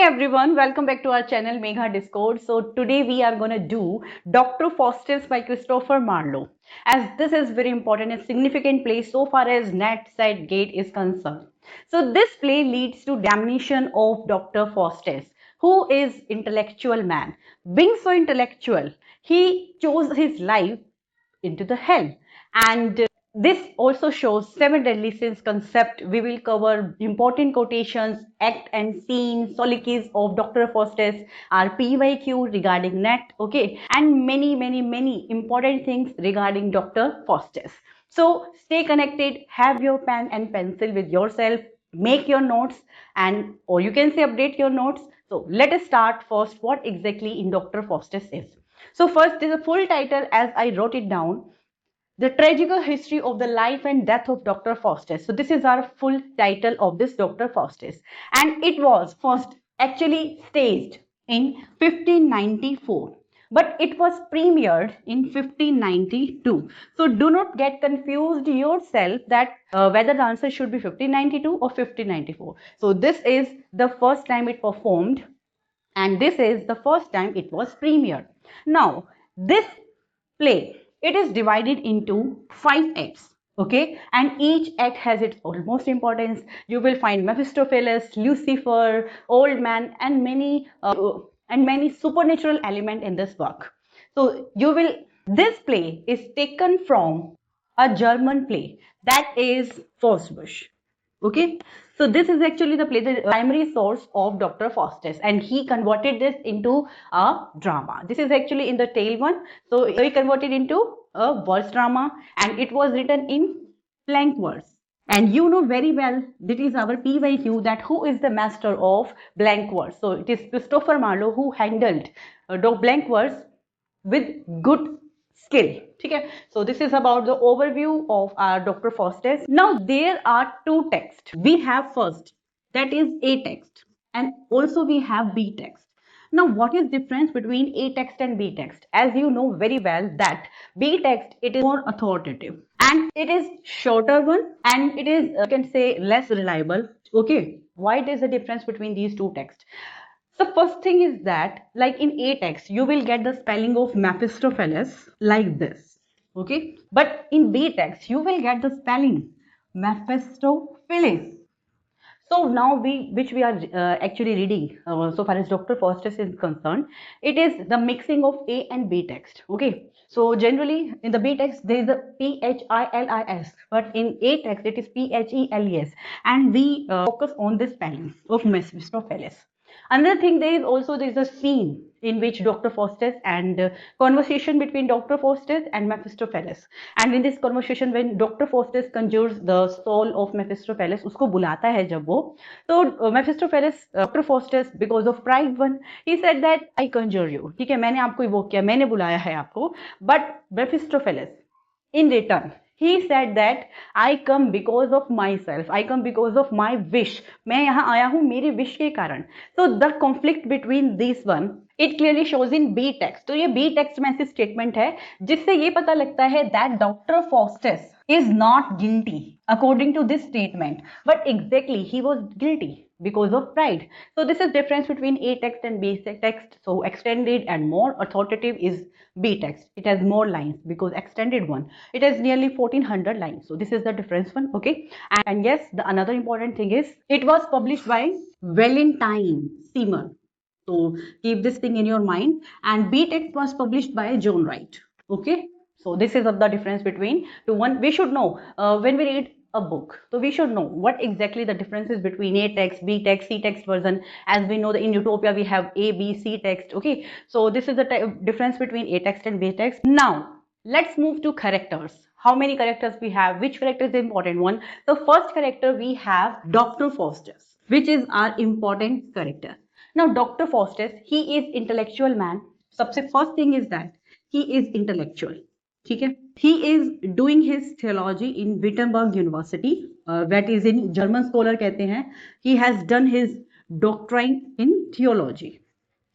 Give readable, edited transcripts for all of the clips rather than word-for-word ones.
everyone, welcome back to our channel Megha Discord. So today we are going to do Dr. Faustus by Christopher Marlowe, as this is very important and significant play so far as Nat Side Gate is concerned. So this play leads to damnation of Dr. Faustus, who is intellectual man. Being so intellectual, he chose his life into the hell. And this also shows seven deadly sins concept. We will cover important quotations, act and scene, soliloquies of Dr. Faustus, our PYQ regarding net, okay, and many important things regarding Dr. Faustus. So stay connected, have your pen and pencil with yourself, make your notes, and or you can say update your notes. So let us start first what exactly in Dr. Faustus is. So first is a full title as I wrote it down, the tragical history of the life and death of Dr. Faustus. So this is our full title of this Dr. Faustus. And it was first actually staged in 1594. But it was premiered in 1592. So do not get confused yourself that whether the answer should be 1592 or 1594. So this is the first time it performed, and this is the first time it was premiered. Now, this play, it is divided into 5 acts, okay, and each act has its utmost importance. You will find Mephistopheles, Lucifer, old man, and many supernatural element in this work. So you will, this play is taken from a German play, that is Faustus. Okay, so this is actually the play, the primary source of Dr. Faustus, and he converted this into a drama. This is actually in the tale one, so he converted into a verse drama, and it was written in blank verse. And you know very well, that is our PYQ, that who is the master of blank verse. So it is Christopher Marlowe who handled the blank verse with good skill. Okay, so this is about the overview of our Dr. Faustus. Now there are two texts. We have first, that is A text, and also we have B text. Now what is difference between A text and B text? As you know very well that B text, it is more authoritative and it is shorter one, and it is you can say less reliable. Okay, why it is the difference between these two texts? So first thing is that, like in A text, you will get the spelling of Mephistopheles like this, okay? But in B text, you will get the spelling Mephistopheles. So now which we are actually reading, so far as Dr. Faustus is concerned, it is the mixing of A and B text, okay? So generally in the B text, there is a Philis, but in A text, it is Pheles, and we focus on the spelling of Mephistopheles. Another thing, there is a scene in which Dr. Faustus and conversation between Dr. Faustus and Mephistopheles. And in this conversation, when Dr. Faustus conjures the soul of Mephistopheles, उसको बुलाता है जब वो, तो Mephistopheles, Dr. Faustus, because of pride one, he said that I conjure you. ठीक है, मैंने आपको evoke किया, मैंने बुलाया है आपको. But Mephistopheles, in return, he said that I come because of myself, I come because of my wish. मैं यहाँ आया हूँ मेरी wish के कारण. So the conflict between these one, it clearly shows in B text. तो ये B text में ऐसी statement है जिससे ये पता लगता है that Dr. Faustus is not guilty according to this statement, but exactly he was guilty because of pride. So this is difference between A text and B text. So extended and more authoritative is B text. It has more lines, because extended one, it has nearly 1400 lines. So this is the difference one, okay? And yes, the another important thing is it was published by Valentine Seymour. So keep this thing in your mind. And B text was published by John Wright, okay? So this is the difference between two one. We should know when we read a book, so we should know what exactly the difference is between A text, B text, C text version. As we know that in Utopia we have A, B, C text, okay? So this is the difference between A text and B text. Now let's move to characters. How many characters we have? Which character is the important one? The first character we have Dr. Faustus, which is our important character. Now Dr. Faustus, he is intellectual man. सबसे first thing is that he is intellectual. ठीक है, he is doing his theology in Wittenberg University, that is in German scholar कहते हैं. He has done his doctorate in theology.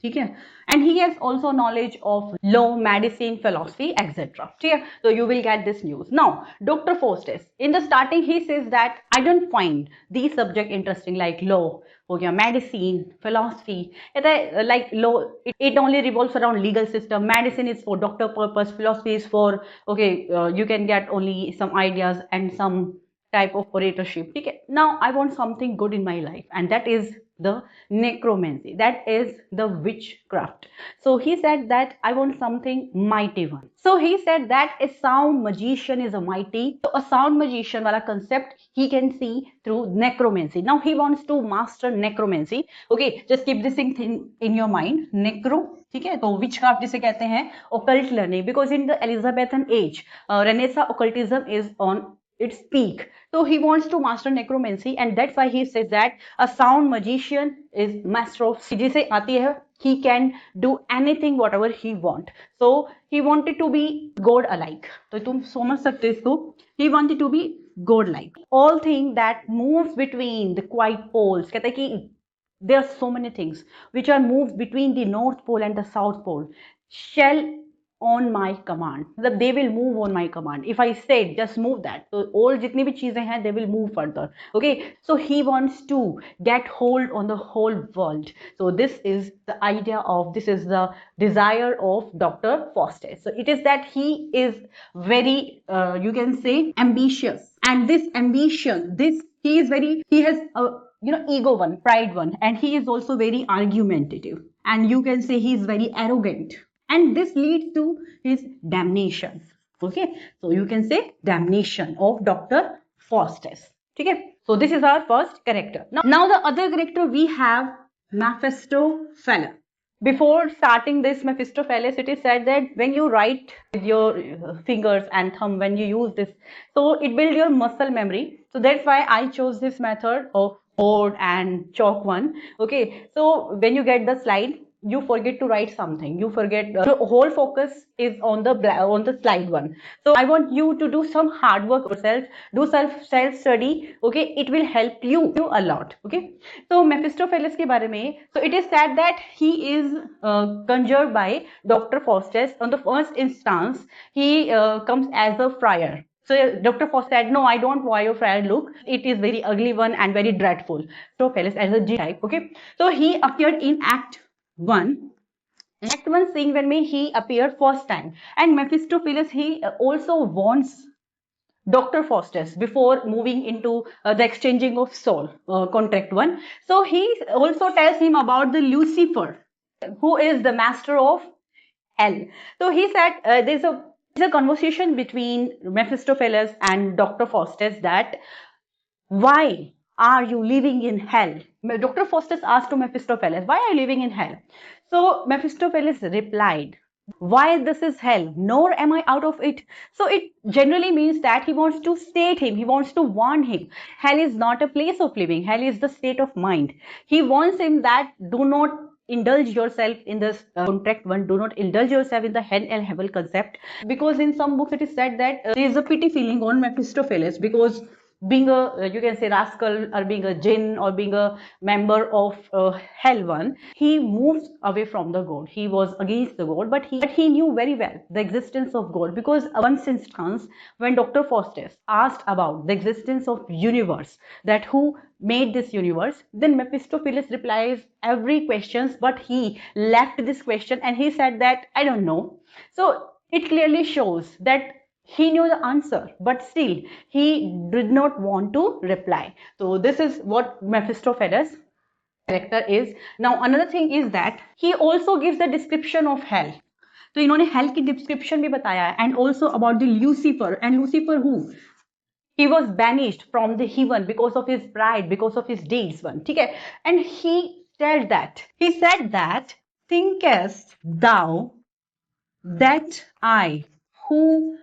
ठीक है, and he has also knowledge of law, medicine, philosophy, etc. ठीक है, so you will get this news. Now Dr. Faustus, in the starting he says that I don't find these subject interesting, like law हो गया, medicine, philosophy, कहता है like law it only revolves around legal system, medicine is for doctor purpose, philosophy is for okay you can get only some ideas and some type of oratorship. ठीक है, now I want something good in my life and that is the necromancy, that is the witchcraft. So he said that I want something mighty one. So he said that a sound magician is a mighty, so a sound magician wala concept he can see through necromancy. Now he wants to master necromancy. Okay, just keep this thing in your mind, necro, ठीक है, तो witchcraft जिसे कहते हैं occult learning, because in the Elizabethan age Renaissance occultism is on its peak. So he wants to master necromancy and that's why he says that a sound magician is master of, जिसे आती है, he can do anything whatever he want. So he wanted to be god alike. तो तुम समझ सकते हो इसको, he wanted to be god like. All thing that moves between the quiet poles, कहता है कि there are so many things which are moved between the north pole and the south pole shall on my command, मतलब they will move on my command. If I said just move that, so all जितनी भी चीजें हैं they will move further. Okay, so he wants to get hold on the whole world. So this is the idea of, this is the desire of Dr. Faustus. So it is that he is very you can say ambitious, and this ambition, this he is very, he has a ego one, pride one, and he is also very argumentative, and you can say he is very arrogant, and this leads to his damnation. Okay, so you can say damnation of Dr. Faustus. Okay, so this is our first character. Now the other character we have Mephistopheles. Before starting this Mephistopheles, it is said that when you write with your fingers and thumb, when you use this, so it builds your muscle memory. So that's why I chose this method of board and chalk one. Okay, so when you get the slide, you forget to write something, you forget, the whole focus is on the slide one. So I want you to do some hard work yourself, do self study. Okay, it will help you a lot. Okay, so Mephistopheles के बारे में, so it is said that he is conjured by Dr. Faustus. On the first instance he comes as a friar. So Dr. Faustus said, no, I don't want your friar look, it is very ugly one and very dreadful. So Mephistopheles as a G type. Okay, so he appeared in Act 1. Act 1 scene when he appeared first time, and Mephistopheles he also wants Dr. Faustus before moving into the exchanging of soul contract 1. So he also tells him about the Lucifer, who is the master of hell. So he said there's a conversation between Mephistopheles and Dr. Faustus that why are you living in hell? Dr. Faustus asked to Mephistopheles, why are you living in hell? So Mephistopheles replied, why this is hell, nor am I out of it. So it generally means that he wants to state him, he wants to warn him, hell is not a place of living, hell is the state of mind. He warns him that do not indulge yourself in this contract 1, do not indulge yourself in the hell and heaven concept, because in some books it is said that there is a pity feeling on Mephistopheles, because being a you can say rascal, or being a jinn, or being a member of hell one, he moves away from the god, he was against the god, but he knew very well the existence of god, because one instance when Dr. Faustus asked about the existence of universe, that who made this universe, then Mephistopheles replies every questions, but he left this question and he said that I don't know. So it clearly shows that he knew the answer, but still he did not want to reply. So this is what Mephistopheles character is. Now another thing is that he also gives the description of hell. तो इन्होंने hell की description भी बताया है, and also about the Lucifer. And Lucifer who? He was banished from the heaven because of his pride, because of his deeds one. ठीक है? And he said that thinkest thou that I who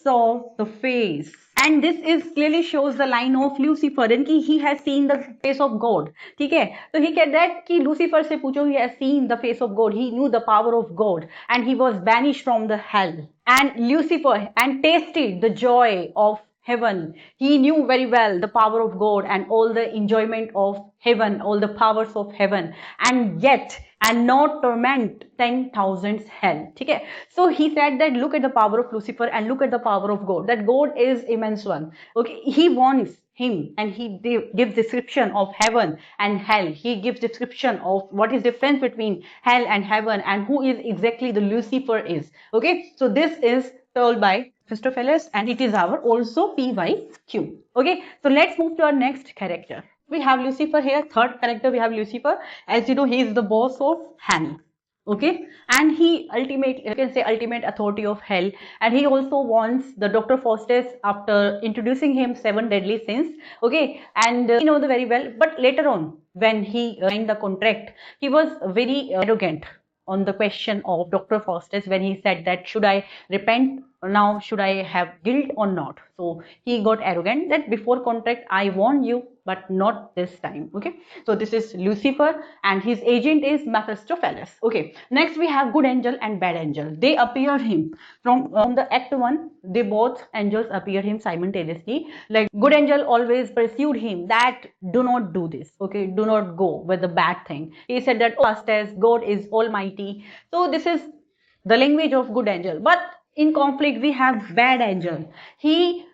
saw the face, and this is clearly shows the line of Lucifer, and he has seen the face of God. ठीक है, so he said that कि Lucifer से पूछो, he has seen the face of God, he knew the power of God, and he was banished from the hell, and Lucifer and tasted the joy of heaven. He knew very well the power of God and all the enjoyment of heaven, all the powers of heaven, and yet and not torment 10,000 hell. Okay, so he said that look at the power of Lucifer and look at the power of God. That God is immense one. Okay, he wants him, and he gives description of heaven and hell. He gives description of what is difference between hell and heaven and who is exactly the Lucifer is. Okay, so this is told by mephistopheles, and it is our also PYQ. Okay, so let's move to our next character. We have Lucifer here. Third character, we have Lucifer. As you know, he is the boss of hell. Okay, and he ultimate, you can say, ultimate authority of hell. And he also wants the Dr. Faustus after introducing him seven deadly sins. Okay, and you know the very well. But later on, when he signed the contract, he was very arrogant on the question of Dr. Faustus when he said that should I repent now, should I have guilt or not. So he got arrogant that before contract I warned you, but not this time. Okay, so this is Lucifer, and his agent is Mephistopheles. Okay, next we have good angel and bad angel. They appeared him from the act 1. They both angels appeared him simultaneously. Like good angel always pursued him that do not do this. Okay, do not go with the bad thing. He said that first as God is almighty. So this is the language of good angel. But in conflict we have bad angel. He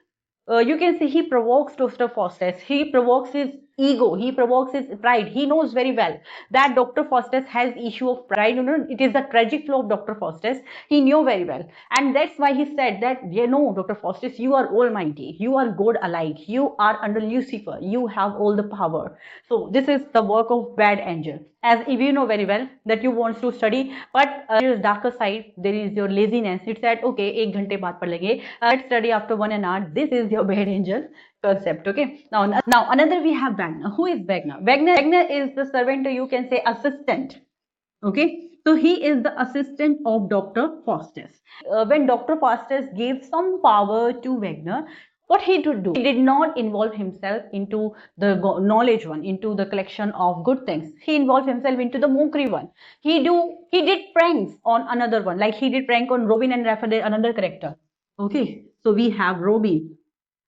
you can say he provokes Dr. Faustus. He provokes his ego. He provokes his pride. He knows very well that Dr. Faustus has issue of pride. You know, it is the tragic flaw of Dr. Faustus. He knew very well, and that's why he said that, you know, Dr. Faustus, you are almighty. You are God alike. You are under Lucifer. You have all the power. So this is the work of bad angel. As if you know very well that you want to study, but there is darker side. There is your laziness. It said, okay, 1 घंटे बाद पढ़ लेंगे. Let's study after 1 hour. This is your bad angel concept. Okay, now another we have Wagner. Who is Wagner? Wagner is the servant, or you can say assistant. Okay, so he is the assistant of Dr. Faustus. When Dr. Faustus gave some power to Wagner, what he did do? He did not involve himself into the knowledge one, into the collection of good things. He involved himself into the mockery one. He did pranks on another one, like he did prank on Robin and Raphael, another character. Okay, so we have Robin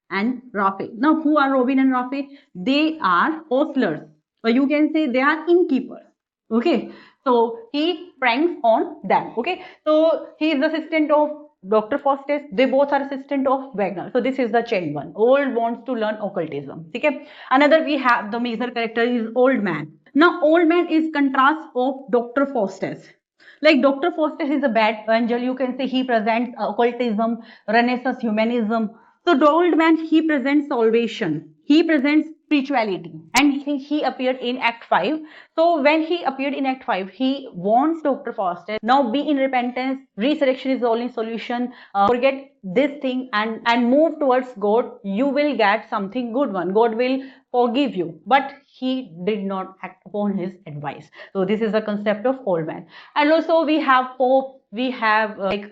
and Raphael. Now, who are Robin and Raphael? They are hostlers, or you can say they are innkeepers. Okay, so he pranks on them. Okay, so he is the assistant of Dr. Faustus. They both are assistant of Wagner. So this is the chain one. Old wants to learn occultism. Okay, another we have the major character is Old Man. Now, Old Man is contrast of Dr. Faustus. Like Dr. Faustus is a bad angel. You can say he presents occultism, Renaissance humanism. So the Old Man, he presents salvation. He presents spirituality, and he appeared in Act 5. So when he appeared in Act 5, he warns Dr. Faustus, now be in repentance, resurrection is the only solution, forget this thing and move towards God, you will get something good one, God will forgive you. But he did not act upon his advice. So this is the concept of Old Man. And also we have Pope, we have like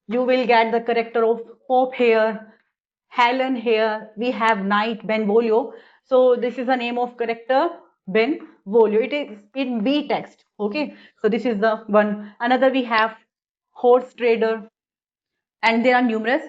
you will get the character of Pope here, Helen here, we have Knight Benvolio. So this is the name of character Benvolio. It is in B text. Okay, so this is the one. Another we have horse trader, and there are numerous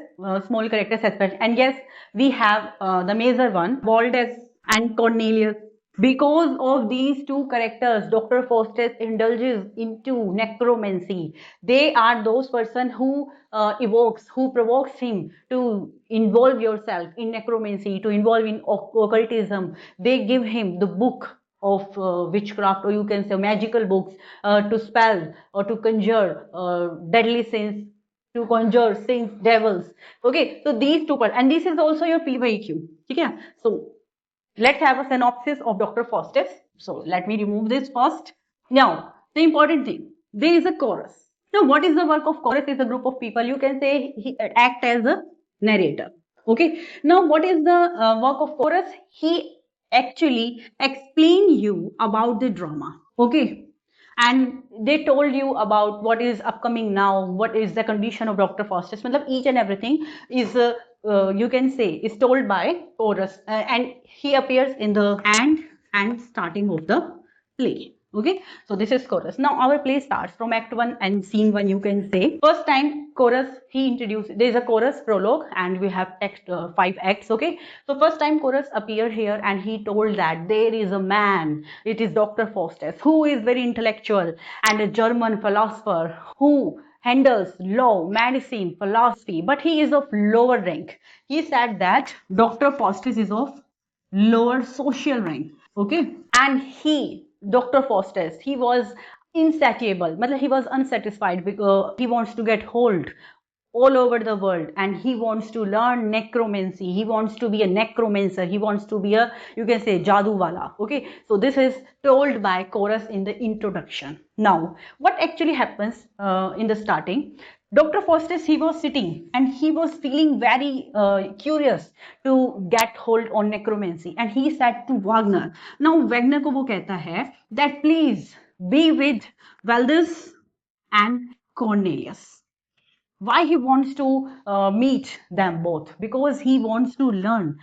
small characters as well. And yes, we have the major one, Valdez and Cornelius. Because of these two characters, Dr. Faustus indulges into necromancy. They are those person who who provokes him to involve yourself in necromancy, to involve in occultism. They give him the book of witchcraft, or you can say magical books, to spell or to conjure deadly sins, to conjure sins, devils. Okay, so these two parts, and this is also your PYQ. Okay, so let's have a synopsis of Dr. Faustus. So let me remove this first. Now, the important thing, there is a chorus. Now, what is the work of chorus? Is a group of people. You can say he act as a narrator. Okay. Now, what is the work of chorus? He actually explain you about the drama. Okay. And they told you about what is upcoming now, what is the condition of Dr. Faustus. Each and everything is you can say is told by chorus, and he appears in the end and starting of the play. Okay, so this is chorus. Now our play starts from act 1 and scene 1, you can say. First time chorus, he introduced, there is a chorus prologue and we have 5 acts. Okay, so first time chorus appeared here and he told that there is a man, it is Dr. Faustus, who is very intellectual and a German philosopher who handles law, medicine, philosophy, but he is of lower rank. He said that Dr. Faustus is of lower social rank. Okay, and Dr. Faustus, he was insatiable, matlab he was unsatisfied because he wants to get hold all over the world and he wants to learn necromancy, he wants to be a necromancer, he wants to be a, you can say, jadoo wala. Okay, so this is told by chorus in the introduction. Now what actually happens in the starting, Dr. Faustus, he was sitting and he was feeling very curious to get hold on necromancy and he said to Wagner, now Wagner को वो कहता है that please be with Valdez and Cornelius. Why he wants to meet them both? Because he wants to learn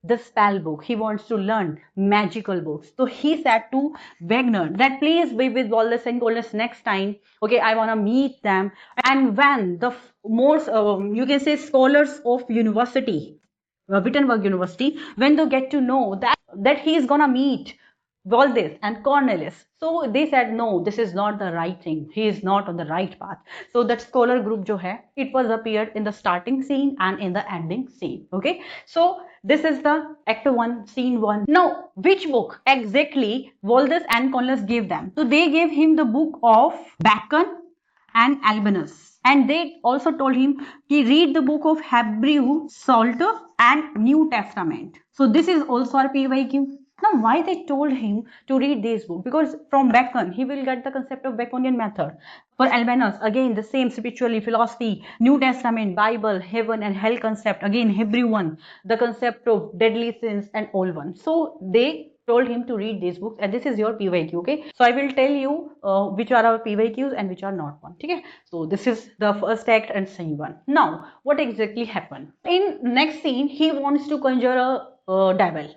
the spell book, he wants to learn magical books. So he said to Wagner that please be with Wallace and Cornelius next time. Okay, I want to meet them. And when the most you can say scholars of university, Wittenberg University, when they get to know that he is gonna meet Valdez and Cornelius, so they said no, this is not the right thing, he is not on the right path. So that scholar group jo hai, it was appeared in the starting scene and in the ending scene. Okay, so this is the act 1 scene 1. Now which book exactly Valdez and Cornelius gave them? So they gave him the book of Bacon and Albinus, and they also told him he read the book of Hebrew Psalter and New Testament. So this is also our PYQ. Now why they told him to read this book? Because from Bacon he will get the concept of Baconian method. For Albinus, again the same spirituality, philosophy, New Testament, Bible, heaven and hell concept, again Hebrew one, the concept of deadly sins and all one. So they told him to read these books and this is your PYQ. Okay, so I will tell you which are our PYQs and which are not one. Okay, so this is the first act and scene 1. Now what exactly happened? In next scene he wants to conjure a devil.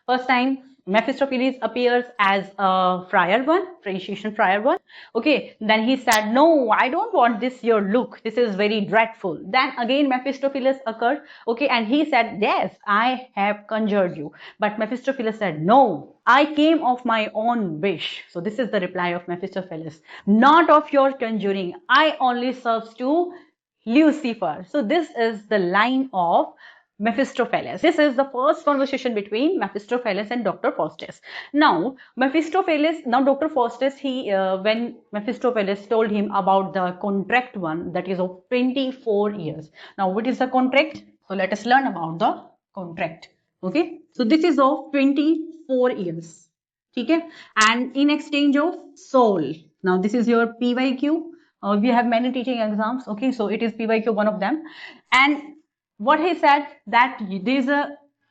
First time Mephistopheles appears as a friar one, Franciscan friar one. Okay, then he said, no, I don't want this your look. This is very dreadful. Then again Mephistopheles occurred. Okay, and he said, yes, I have conjured you. But Mephistopheles said, no, I came of my own wish. So this is the reply of Mephistopheles. Not of your conjuring. I only serve to Lucifer. So this is the line of Mephistopheles. This is the first conversation between Mephistopheles and Dr. Faustus. Now, Dr. Faustus, when Mephistopheles told him about the contract one, that is of 24 years. Now, what is the contract? So, let us learn about the contract. Okay, so this is of 24 years. Okay, and in exchange of soul. Now, this is your PYQ. We have many teaching exams. Okay, so it is PYQ one of them. And what he said that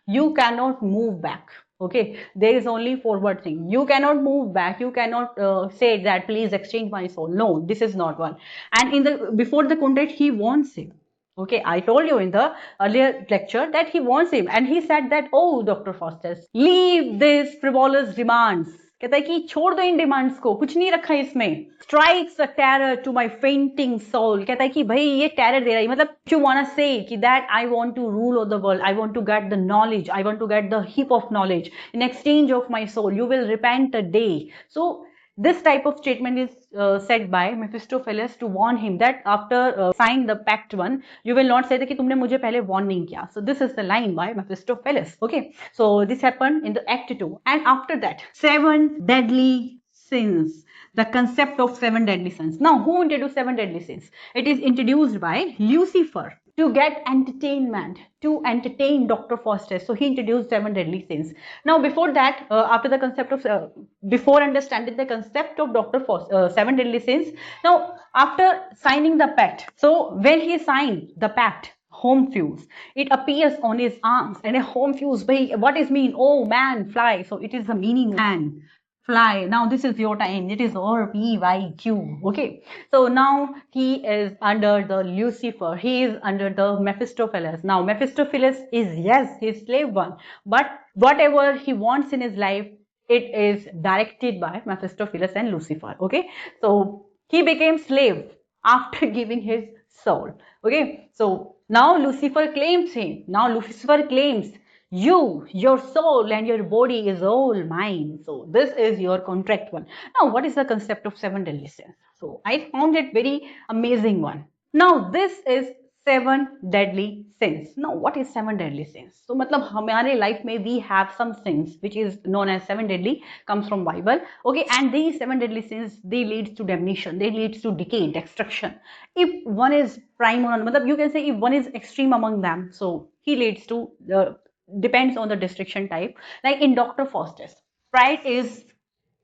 you cannot move back. Okay, there is only forward thing. You cannot move back. You cannot say that please exchange my soul. No, this is not one. And before the contract, he wants him. Okay, I told you in the earlier lecture that he wants him, and he said that, oh, Dr. Faustus, leave this frivolous demands. कहता है कि छोड़ दो इन demands को, कुछ नहीं रखा इसमें. Strikes a terror to my fainting soul. कहता है कि भाई ये terror दे रहा है, मतलब you wanna say कि that I want to rule over the world, I want to get the knowledge, I want to get the heap of knowledge in exchange of my soul. You will repent a day. So this type of statement is said by Mephistopheles to warn him that after signing the pact one, you will not say that कि तुमने मुझे पहले warn नहीं किया. So this is the line by Mephistopheles. Okay, so this happened in the Act 2, and after that, 7 deadly sins. The concept of 7 deadly sins. Now, who introduced 7 deadly sins? It is introduced by Lucifer to get entertainment, to entertain Dr. Faustus. So he introduced 7 deadly sins. Now, before that, after the concept of, before understanding the concept of Dr. Faustus, 7 deadly sins, now after signing the pact, so when he signed the pact, home fuse, it appears on his arms, and a home fuse, what is mean? Oh man, fly. So it is the meaning man. Fly. Now this is your time. It is our PYQ. Okay. So now he is under the Lucifer. He is under the Mephistopheles. Now Mephistopheles is, yes, his slave one. But whatever he wants in his life, it is directed by Mephistopheles and Lucifer. Okay, so he became slave after giving his soul. Okay, so now Lucifer claims him. Now Lucifer claims your soul and your body is all mine. So this is your contract one. Now, what is the concept of seven deadly sins? So I found it very amazing one. Now this is seven deadly sins. Now what is seven deadly sins? So मतलब हमारे life में we have some sins which is known as seven deadly, comes from Bible. Okay, and these seven deadly sins, they leads to damnation, they leads to decay, destruction. If one is prime on, मतलब you can say if one is extreme among them, so he leads to the, depends on the destruction type. Like in Dr. Faustus, pride is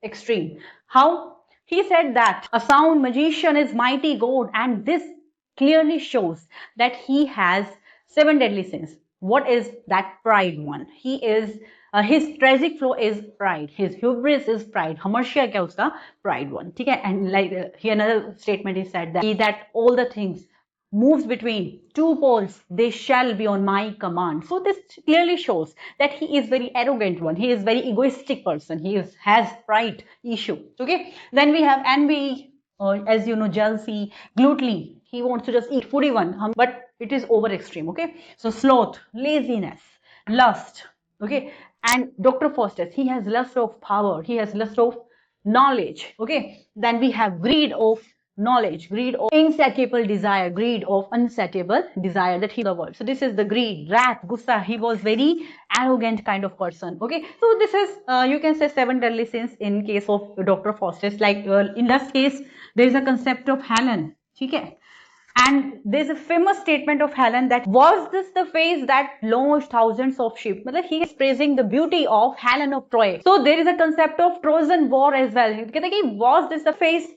extreme. How? He said that a sound magician is mighty God, and this clearly shows that he has seven deadly sins. What is that pride one? He is his tragic flaw is pride. His hubris is pride. Hamartia क्या उसका pride one. ठीक है? And like here another statement is said that all the things moves between two poles, they shall be on my command. So this clearly shows that he is very arrogant one. He is very egoistic person. He has pride issue. Okay. Then we have envy, or as you know, jealousy, gluttony. He wants to just eat foodie one, but it is over extreme. Okay. So sloth, laziness, lust. Okay. And Dr. Faustus, he has lust of power. He has lust of knowledge. Okay. Then we have greed of knowledge, greed of insatiable desire, greed of unsatiable desire, that he the world. So this is the greed, wrath, gussa. He was very arrogant kind of person. Okay, so this is you can say seven deadly sins in case of Dr. Faustus. Like in this case, there is a concept of Helen. Okay. And there's a famous statement of Helen that was this the face that launched thousands of ships. He is praising the beauty of Helen of Troy. So there is a concept of Trojan War as well. Was this the face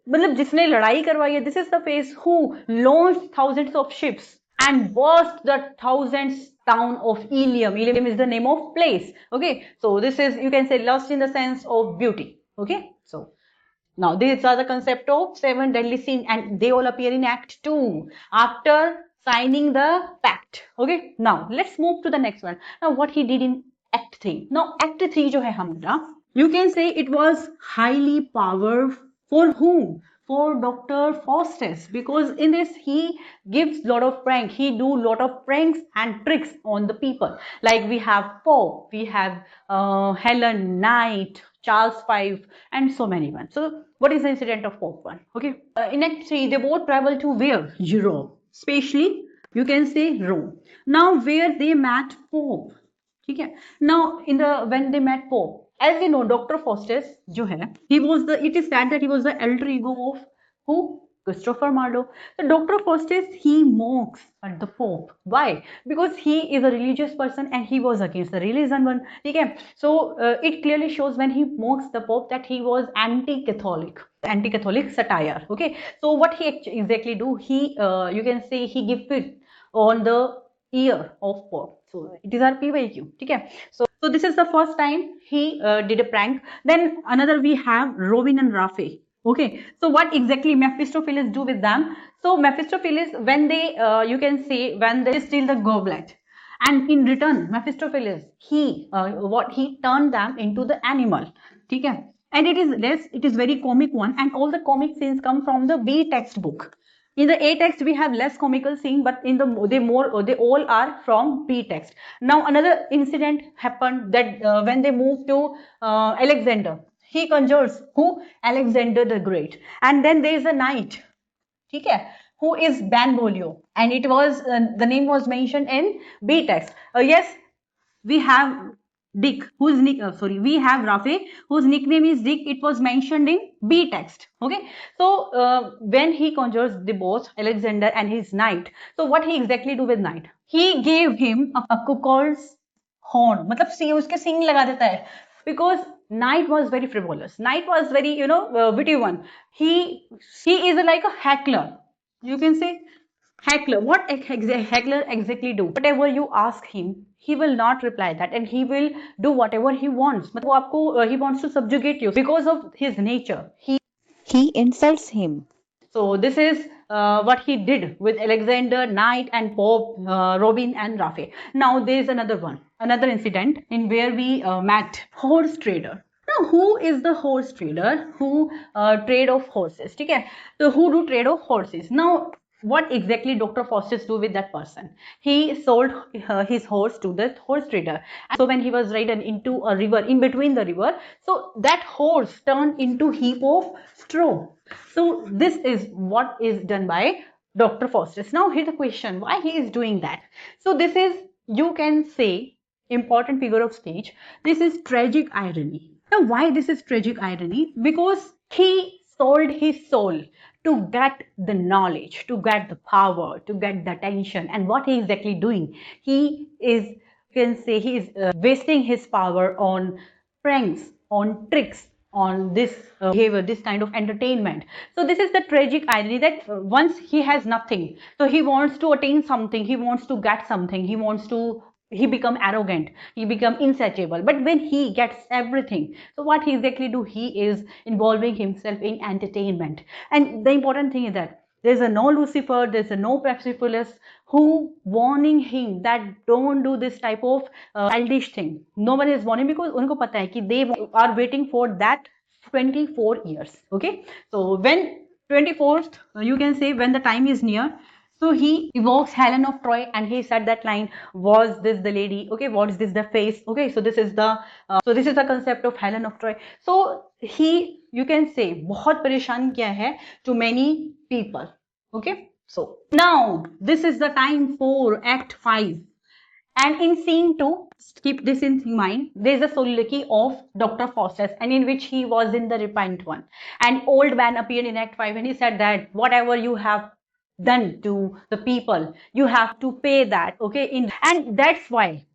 मतलब जिसने लड़ाई करवाई है, this is the face who launched thousands of ships and burst the thousands town of Ilium. Ilium is the name of place. Okay, so this is, you can say, lust in the sense of beauty. Okay, so now these are the concept of seven deadly sins, and they all appear in Act 2 after signing the pact. Okay, now let's move to the next one. Now what he did in Act 3. Now Act 3 जो है हमारा, you can say it was highly powerful. For whom? For Dr. Faustus, because in this he gives lot of prank. He do lot of pranks and tricks on the people. Like we have Pope, we have Helen, Knight, Charles V, and so many ones. So what is the incident of Pope one? Okay, in Act 3 they both travel to where? Europe, especially you can say Rome. Now where they met Pope. Okay. Now in the when they met Pope, as we know, Dr. Faustus जो है, he was the, it is said that he was the alter ego of who? Christopher Marlowe. So Dr. Faustus, he mocks at the Pope. Why? Because he is a religious person and he was against the religion one. Okay. So it clearly shows when he mocks the Pope that he was anti-Catholic. Anti-Catholic satire. Okay. So what he exactly do? He you can say he give it on the ear of Pope. So it is our PYQ. Okay. So this is the first time he did a prank. Then another we have Robin and Rafe. Okay. So what exactly Mephistopheles do with them? So Mephistopheles, when they you can say when they steal the goblet, and in return Mephistopheles, he what he turned them into the animal. Okay. And it is very comic one, and all the comic scenes come from the B textbook. In the A text we have less comical scene, but in the they all are from B text. Now another incident happened that when they moved to Alexander, he conjures who? Alexander the Great, and then there is a knight, okay, who is Benvolio, and it was the name was mentioned in B text. Yes, we have Dick, whose we have Rafe, whose nickname is Dick. It was mentioned in B text. Okay, so when he conjures the both Alexander and his knight, so what he exactly do with knight? He gave him a cuckold's horn. मतलब सी उसके सिंग लगा देता है, because knight was very frivolous. Knight was very witty one. He is like a heckler. You can say heckler. What heckler exactly do? Whatever you ask him, he will not reply that, and he will do whatever he wants. He wants to subjugate you because of his nature. He insults him. So this is what he did with Alexander, Knight, and Pope, Robin, and Rafe. Now there is another one. another incident in where we met horse trader. Now, who is the horse trader who trade of horses? Okay, so who do trade of horses? Now, what exactly Dr. Faustus do with that person? He sold his horse to the horse trader. And so when he was ridden into a river, in between the river, so that horse turned into heap of straw. So this is what is done by Dr. Faustus. Now here's the question, why he is doing that? So this is, you can say, important figure of speech. This is tragic irony. Now why this is tragic irony? Because he sold his soul to get the knowledge, to get the power, to get the attention. And what he is exactly doing? He is, you can say, he is wasting his power on pranks, on tricks, on this behavior, this kind of entertainment. So this is the tragic irony that once he has nothing, so he wants to attain something, he wants to get something, he become arrogant, he become insatiable. But when he gets everything, so what he exactly do? He is involving himself in entertainment. And the important thing is that there's a no Lucifer, there's a no mephistopheles who warning him that don't do this type of childish thing. No one is warning because उनको पता है कि they are waiting for that 24 years. Okay, so when 24th, you can say when the time is near, so he evokes Helen of Troy and he said that line, was this the lady? Okay, what is this the face? Okay, so this is the concept of Helen of Troy. So he, you can say, बहुत परेशान किया है to many people. Okay, so now this is the time for Act 5. And in scene 2, keep this in mind, there is a soliloquy of Dr. Faustus, and in which he was in the repentant one. An old man appeared in Act 5 and he said that whatever you have done to the people, you have to pay that. Okay, and that's why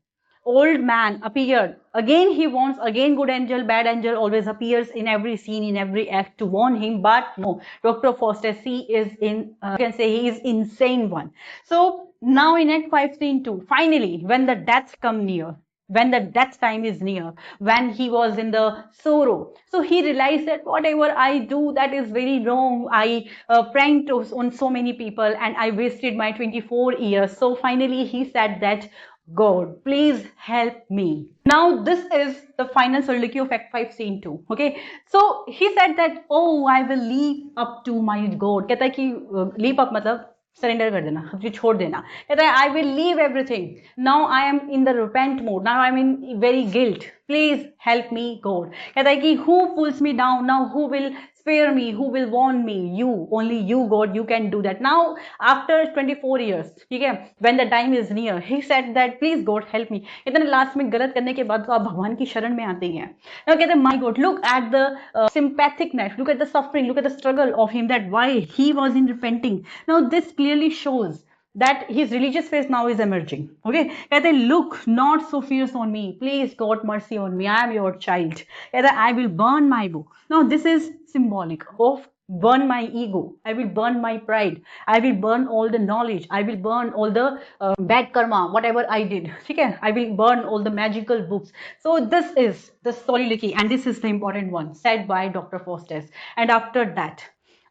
old man appeared again. He wants again, good angel, bad angel always appears in every scene, in every act to warn him. But no, Dr. Faustus, he is in, you can say, he is insane one. So now in Act 5 scene 2, finally when the deaths come near, when the death time is near, when he was in the sorrow, so he realized that whatever I do, that is very wrong. I pranked on so many people and I wasted my 24 years. So finally he said that, God, please help me. Now this is the final soliloquy of Act 5 scene 2. Okay, so he said that, oh, I will leap up to my God. कहता है कि leap up मतलब surrender कर देना, कुछ छोड़ देना. कहता है I will leave everything. Now I am in the repent mode. Now I am in very guilt. Please help me, God. कहता है कि who pulls me down? Now who will spare me? Who will warn me? You, only you, God, you can do that. Now after 24 years, ठीक है, when the time is near, he said that please God help me. इतने last में गलत करने के बाद तो आप भगवान की शरण में आते हैं. Now कहते हैं my God, look at the sympathicness, look at the suffering, look at the struggle of him, that why he was in repenting. Now this clearly shows that his religious faith now is emerging. Okay, कहते look not so fierce on me, please God mercy on me, I am your child. कहते I will burn my book. Now this is symbolic of burn my ego, I will burn my pride, I will burn all the knowledge, I will burn all the bad karma, whatever I did. Okay, I will burn all the magical books. So this is the soliloquy, and this is the important one said by Dr. Faustus. And after that,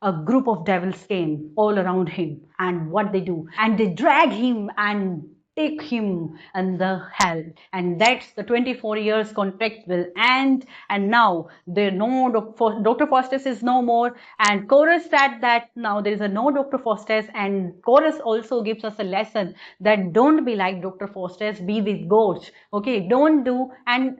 a group of devils came all around him, and what they do, and they drag him and take him in the hell. And that's the 24 years contract will end. And now there no Dr. Faustus is no more. And chorus said that now there is a no Dr. Faustus. And chorus also gives us a lesson that don't be like Dr. Faustus, be with God. Okay, don't do. And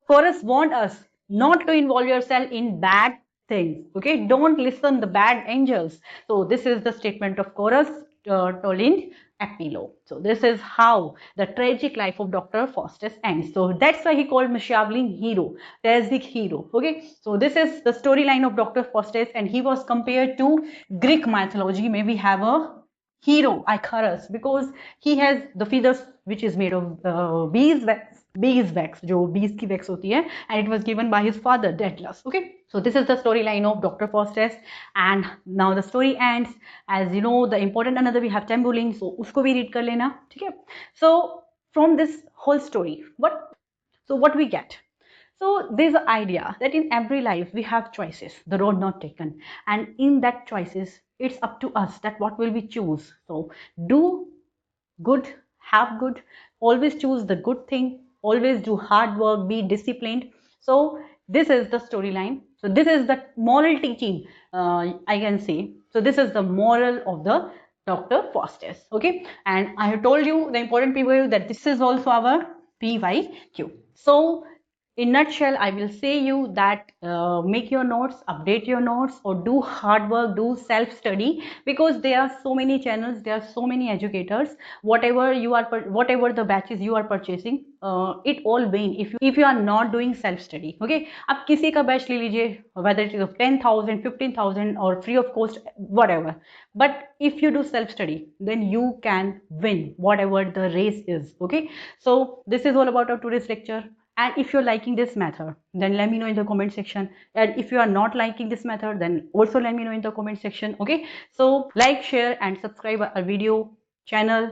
chorus warned us not to involve yourself in bad things. Okay, don't listen the bad angels. So this is the statement of chorus told in epilogue. So this is how the tragic life of Dr. Faustus ends. So that's why he called Machiavellian hero, tragic hero. Okay, so this is the storyline of Dr. Faustus, and he was compared to Greek mythology. May we have a hero, Icarus, because he has the feathers which is made of beeswax, जो bees की wax होती है, and it was given by his father Daedalus. Okay, so this is the storyline of Dr. Faustus, and now the story ends. As you know, the important another we have Tamburlaine, so उसको भी read कर लेना, ठीक है? So from this whole story, what we get? So there's an idea that in every life we have choices, the road not taken, and in that choices it's up to us that what will we choose. So do good, have good, always choose the good thing, always do hard work, be disciplined. So this is the storyline. So this is the moral teaching, I can say. So this is the moral of the Dr. Faustus. Okay, and I have told you the important PYQ that this is also our PYQ. So in nutshell, I will say you that make your notes, update your notes, or do hard work, do self study, because there are so many channels, there are so many educators. Whatever you are, whatever the batches you are purchasing, it all vain if you are not doing self study. Okay, आप किसी का batch ले लीजिए, whether it is of 10,000, 15,000 or free of cost, whatever. But if you do self study, then you can win whatever the race is. Okay, so this is all about our today's lecture. And if you're liking this method, then let me know in the comment section. And if you are not liking this method, then also let me know in the comment section. Okay, so like, share and subscribe our video channel.